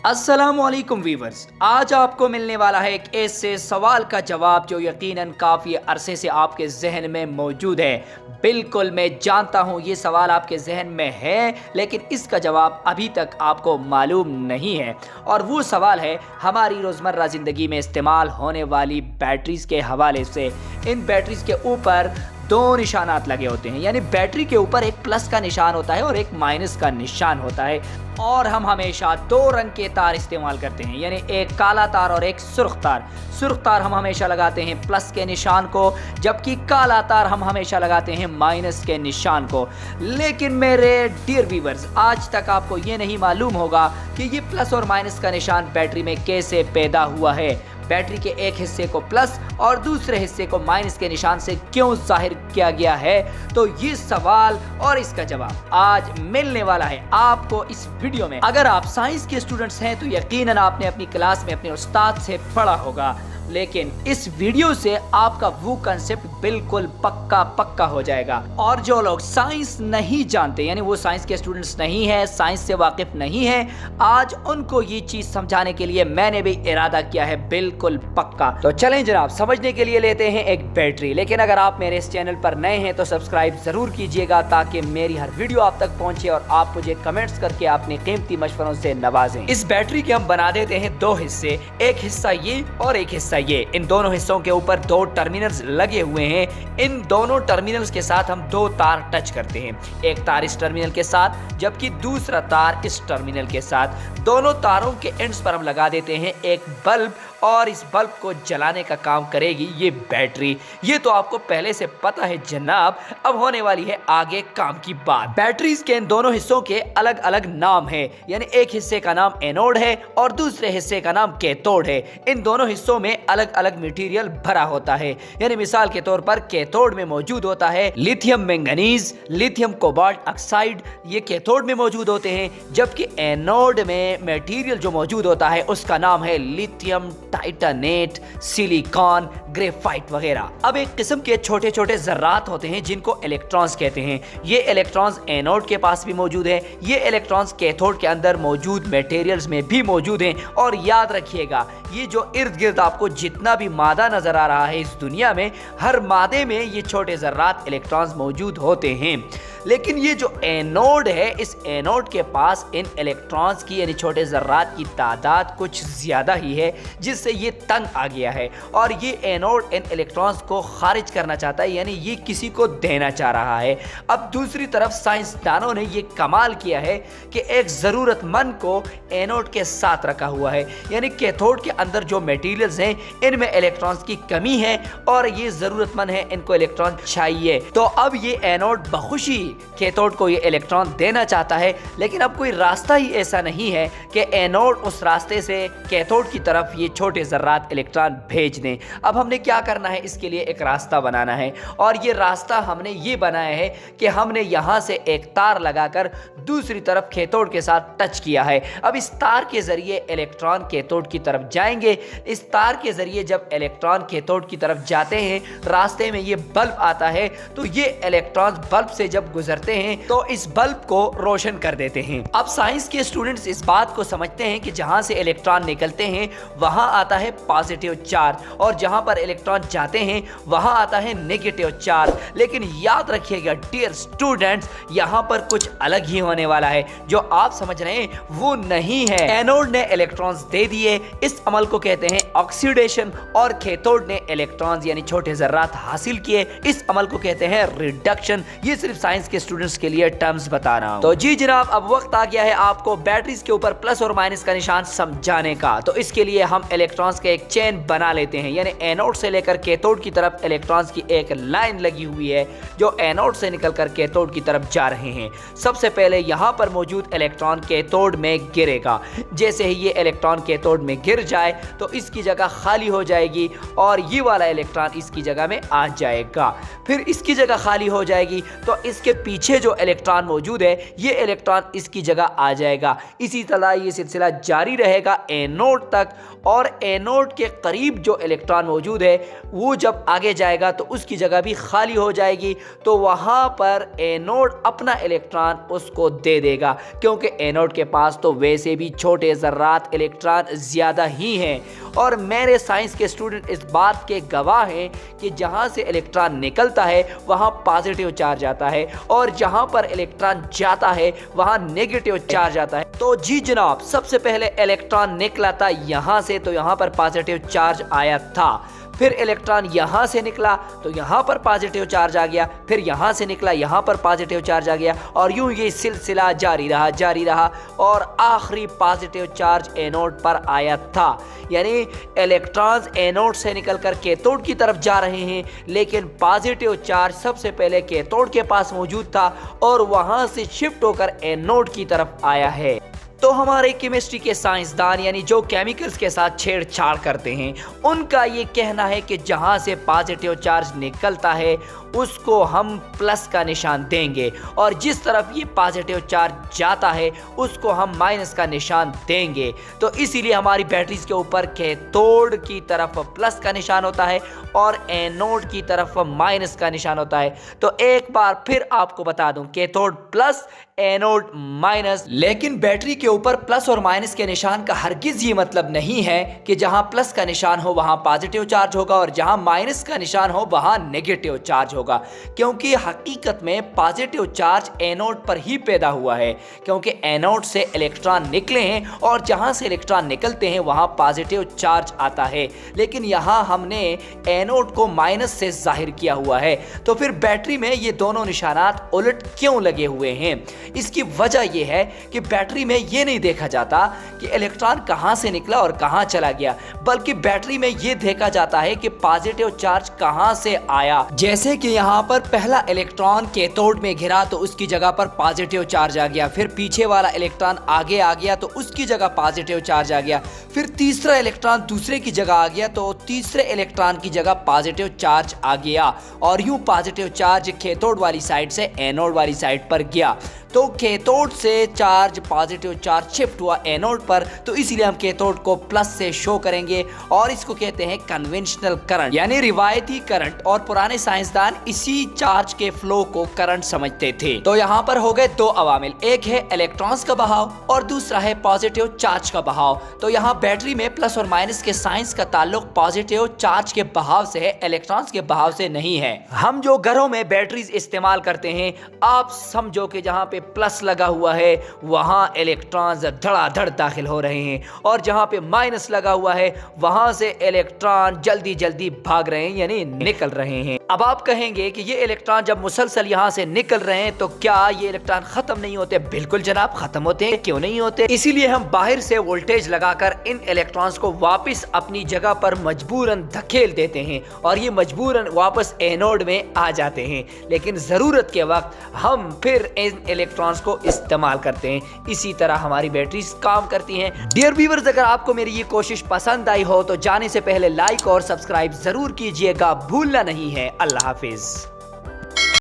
अस्सलामुअलैकुम वीवर्स, आज आपको मिलने वाला है एक ऐसे सवाल का जवाब जो यकीनन काफ़ी अरसे से आपके जहन में मौजूद है। बिल्कुल मैं जानता हूँ ये सवाल आपके जहन में है, लेकिन इसका जवाब अभी तक आपको मालूम नहीं है। और वो सवाल है हमारी रोज़मर्रा ज़िंदगी में इस्तेमाल होने वाली बैटरीज़ के हवाले से। इन बैटरीज़ के ऊपर दो निशानात लगे होते हैं, यानी बैटरी के ऊपर एक प्लस का निशान होता है और एक माइनस का निशान होता है। और हम हमेशा दो रंग के तार इस्तेमाल करते हैं, यानी एक काला तार और एक सुर्ख तार। सुर्ख तार हम हमेशा लगाते हैं प्लस के निशान को, जबकि काला तार हम हमेशा लगाते हैं माइनस के निशान को। लेकिन मेरे डियर व्यूअर्स, आज तक आपको ये नहीं मालूम होगा कि ये प्लस और माइनस का निशान बैटरी में कैसे पैदा हुआ है। बैटरी के एक हिस्से को प्लस और दूसरे हिस्से को माइनस के निशान से क्यों जाहिर किया गया है। तो ये सवाल और इसका जवाब आज मिलने वाला है आपको इस वीडियो में। अगर आप साइंस के स्टूडेंट्स हैं तो यकीनन आपने अपनी क्लास में अपने उस्ताद से पढ़ा होगा, लेकिन इस वीडियो से आपका वो कंसेप्ट बिल्कुल पक्का हो जाएगा। और जो लोग साइंस नहीं जानते, यानी वो साइंस के स्टूडेंट्स नहीं है, साइंस से वाकिफ नहीं है, आज उनको ये चीज समझाने के लिए मैंने भी इरादा किया है बिल्कुल पक्का। तो चलें जनाब, समझने के लिए लेते हैं एक बैटरी। लेकिन अगर आप मेरे इस चैनल पर नए हैं तो सब्सक्राइब जरूर कीजिएगा ताकि मेरी हर वीडियो आप तक पहुंचे और आप मुझे कमेंट्स करके अपने कीमती मशवरों से नवाजें। इस बैटरी के हम बना देते हैं दो हिस्से, एक हिस्सा ये और एक हिस्सा ये। इन दोनों हिस्सों के ऊपर दो टर्मिनल्स लगे हुए हैं। इन दोनों टर्मिनल्स के साथ हम दो तार टच करते हैं, एक तार इस टर्मिनल के साथ जबकि दूसरा तार इस टर्मिनल के साथ। दोनों तारों के एंड्स पर हम लगा देते हैं एक बल्ब, और इस बल्ब को जलाने का काम करेगी ये बैटरी। ये तो आपको पहले से पता है जनाब। अब होने वाली है आगे काम की बात। बैटरीज के इन दोनों हिस्सों के अलग अलग नाम है, यानी एक हिस्से का नाम एनोड है और दूसरे हिस्से का नाम कैथोड है। इन दोनों हिस्सों में अलग अलग मटेरियल भरा होता है, यानी मिसाल के तौर पर कैथोड में मौजूद होता है lithium manganese, lithium cobalt oxide, ये कैथोड में मौजूद होते हैं। जबकि एनोड में मटेरियल जो मौजूद होता है उसका नाम है लिथियम टाइटेनेट, सिलिकॉन, ग्रेफाइट वगैरह। अब एक किस्म के छोटे छोटे जर्रात होते हैं जिनको इलेक्ट्रॉन्स कहते हैं। ये इलेक्ट्रॉन्स एनोड के पास भी मौजूद है, ये इलेक्ट्रॉन्स कैथोड के अंदर मौजूद मटेरियल्स में भी मौजूद हैं। और याद रखिएगा, ये जो इर्द गिर्द आपको जितना भी मादा नजर आ रहा है इस दुनिया में, हर मादे में ये छोटे जर्रात इलेक्ट्रॉन्स मौजूद होते हैं। लेकिन ये जो एनोड है, इस एनोड के पास इन इलेक्ट्रॉन्स की यानी छोटे जर्रात की तादाद कुछ ज्यादा ही है, जिससे ये तंग आ गया है और ये एनोड इन इलेक्ट्रॉन्स को खारिज करना चाहता है, यानी ये किसी को देना चाह रहा है। अब दूसरी तरफ साइंसदानों ने ये कमाल किया है कि एक जरूरतमंद को एनोड के साथ रखा हुआ है, यानी कैथोड के अंदर जो मटेरियल्स हैं इनमें इलेक्ट्रॉन्स की कमी है और ये जरूरतमंद है, इनको इलेक्ट्रॉन चाहिए। तो अब ये एनोड बखुशी कैथोड को ये इलेक्ट्रॉन देना चाहता है, लेकिन अब कोई रास्ता ही ऐसा नहीं है कि एनोड उस रास्ते से कैथोड की तरफ ये छोटे जर्रात इलेक्ट्रॉन भेज दें। अब हमने क्या करना है, इसके लिए एक रास्ता बनाना है, और ये रास्ता हमने ये बनाया है कि हमने यहाँ से एक तार लगाकर दूसरी तरफ कैथोड के साथ टच किया है। अब इस तार के जरिए इलेक्ट्रॉन कैथोड की तरफ जाएंगे। इस तार के जरिए जब इलेक्ट्रॉन कैथोड की तरफ जाते हैं, रास्ते में ये बल्ब आता है, तो ये इलेक्ट्रॉन बल्ब से जब गुजरते हैं तो इस बल्ब को रोशन कर देते हैं। अब साइंस के स्टूडेंट्स इस बात को समझते हैं कि जहां से इलेक्ट्रॉन निकलते हैं वहां आता है पॉजिटिव चार्ज, और जहां पर इलेक्ट्रॉन जाते हैं वहां आता है नेगेटिव चार्ज। लेकिन याद रखिएगा डियर स्टूडेंट्स, यहां पर कुछ अलग ही होने वाला है। जो आप समझ रहे हैं वो नहीं है। एनोड ने इलेक्ट्रॉन्स दे दिए, इस अमल को कहते हैं ऑक्सीडेशन, और कैथोड ने इलेक्ट्रॉन्स यानी छोटे जर्रात हासिल किए, इस अमल को कहते हैं रिडक्शन। ये सिर्फ साइंस के स्टूडेंट्स के लिए टर्म्स बता रहा हूं। तो जी जनाब, अब वक्त आ गया है आपको बैटरीज के ऊपर प्लस और माइनस का निशान समझाने का। तो इसके लिए हम इलेक्ट्रॉन्स का एक चेन बना लेते हैं, यानी एनोड से लेकर कैथोड की तरफ इलेक्ट्रॉन्स की एक लाइन लगी हुई है जो एनोड से निकलकर कैथोड की तरफ जा रहे हैं। सबसे पहले यहाँ पर मौजूद इलेक्ट्रॉन कैथोड में गिरेगा। जैसे ही ये इलेक्ट्रॉन कैथोड में गिर जाए तो इसकी जगह खाली हो जाएगी और ये वाला इलेक्ट्रॉन इसकी जगह में आ जाएगा। फिर इसकी जगह खाली हो जाएगी तो इसके पीछे जो इलेक्ट्रॉन मौजूद है ये इलेक्ट्रॉन इसकी जगह आ जाएगा। इसी तरह ये सिलसिला जारी रहेगा एनोड तक, और एनोड के करीब जो इलेक्ट्रॉन मौजूद मौजूद है वो जब आगे जाएगा तो उसकी जगह भी खाली हो जाएगी, तो वहाँ पर एनोड अपना इलेक्ट्रॉन उसको दे देगा, क्योंकि एनोड के पास तो वैसे भी छोटे ज़र्रात इलेक्ट्रॉन ज़्यादा ही हैं। और मेरे साइंस के स्टूडेंट इस बात के गवाह हैं कि जहाँ से इलेक्ट्रॉन निकलता है वहाँ पॉजिटिव चार्ज आता है और जहाँ पर इलेक्ट्रॉन जाता है वहाँ नेगेटिव चार्ज आता है। तो जी जनाब, सबसे पहले इलेक्ट्रॉन निकला था यहाँ से, तो यहाँ पर पॉजिटिव चार्ज आया था। फिर इलेक्ट्रॉन यहाँ से निकला तो यहाँ पर पॉजिटिव चार्ज आ गया, फिर यहाँ से निकला यहाँ पर पॉजिटिव चार्ज आ गया, और यूं ये सिलसिला जारी रहा और आखिरी पॉजिटिव चार्ज एनोड पर आया था। यानी इलेक्ट्रॉन्स एनोड से निकलकर कैथोड की तरफ जा रहे हैं, लेकिन पॉजिटिव चार्ज सबसे पहले कैथोड के पास मौजूद था और वहाँ से शिफ्ट होकर एनोड की तरफ आया है। तो हमारे केमिस्ट्री के साइंसदान यानी जो केमिकल्स के साथ छेड़छाड़ करते हैं, उनका ये कहना है कि जहाँ से पॉजिटिव चार्ज निकलता है उसको हम प्लस का निशान देंगे और जिस तरफ ये पॉजिटिव चार्ज जाता है उसको हम माइनस का निशान देंगे। तो इसीलिए हमारी बैटरीज के ऊपर कैथोड की तरफ प्लस का निशान होता है और एनोड की तरफ माइनस का निशान होता है। तो एक बार फिर आपको बता दूं, कैथोड प्लस एनोड माइनस। लेकिन बैटरी के ऊपर प्लस और माइनस के निशान का हरगिज ये मतलब नहीं है कि जहां प्लस का निशान हो वहां पॉजिटिव चार्ज होगा और जहां माइनस का निशान हो वहां नेगेटिव चार्ज होगा, क्योंकि हकीकत में पॉजिटिव चार्ज एनोड पर ही पैदा हुआ है, क्योंकि एनोड से इलेक्ट्रॉन निकले हैं और जहां से इलेक्ट्रॉन निकलते हैं वहां पॉजिटिव चार्ज आता है। लेकिन यहां हमने एनोड को माइनस से जाहिर किया हुआ है, तो फिर बैटरी में ये दोनों निशानात उलट क्यों लगे हुए हैं? इसकी वजह यह है कि बैटरी में यह नहीं देखा जाता कि इलेक्ट्रॉन कहां से निकला और कहां चला गया, बल्कि बैटरी में यह देखा जाता है कि पॉजिटिव चार्ज कहां से आया। जैसे कि यहां पर पहला इलेक्ट्रॉन कैथोड में घिरा तो उसकी जगह पर पॉजिटिव चार्ज आ गया, फिर पीछे वाला इलेक्ट्रॉन आगे आ गया तो उसकी जगह पॉजिटिव चार्ज आ गया, फिर तीसरा इलेक्ट्रॉन दूसरे की जगह आ गया तो तीसरे इलेक्ट्रॉन की जगह पॉजिटिव चार्ज आ गया, और यूं पॉजिटिव चार्ज कैथोड वाली साइड से एनोड वाली साइड पर गया। तो कैथोड से चार्ज पॉजिटिव चार्ज शिफ्ट हुआ एनोड पर, तो इसीलिए हम कैथोड को प्लस से शो करेंगे और इसको कहते हैं कन्वेंशनल करंट यानी रिवायती करंट। और पुराने साइंसदान इसी चार्ज के फ्लो को करंट समझते थे। तो यहाँ पर हो गए दो अवामिल, एक है इलेक्ट्रॉन्स का बहाव और दूसरा है पॉजिटिव चार्ज का बहाव। तो यहाँ बैटरी में प्लस और माइनस के साइंस का ताल्लुक पॉजिटिव चार्ज के बहाव से है, इलेक्ट्रॉन्स के बहाव से नहीं है। हम जो घरों में बैटरीज इस्तेमाल करते हैं, आप समझो कि जहाँ पे प्लस लगा हुआ है वहां इलेक्ट्रॉन्स धड़ाधड़ दाखिल हो रहे हैं और जहां पे माइनस लगा हुआ है वहां से इलेक्ट्रॉन जल्दी जल्दी भाग रहे हैं यानी निकल रहे हैं। अब आप कहेंगे कि ये इलेक्ट्रॉन जब मुसलसल यहां से निकल रहे हैं तो क्या ये इलेक्ट्रॉन खत्म नहीं होते? बिल्कुल जनाब, खत्म होते हैं, क्यों नहीं होते। इसीलिए हम बाहर से वोल्टेज लगाकर इन इलेक्ट्रॉन्स को वापस अपनी जगह पर मजबूरन धकेल देते हैं और ये मजबूरन वापस एनोड में आ जाते हैं, लेकिन जरूरत के वक्त हम फिर इन इलेक्ट्रॉन्स को इस्तेमाल करते हैं। इसी तरह हमारी बैटरीज काम करती हैं। डियर व्यूअर्स, अगर आपको मेरी ये कोशिश पसंद आई हो तो जाने से पहले लाइक और सब्सक्राइब जरूर कीजिएगा, भूलना नहीं है। अल्लाह हाफिज।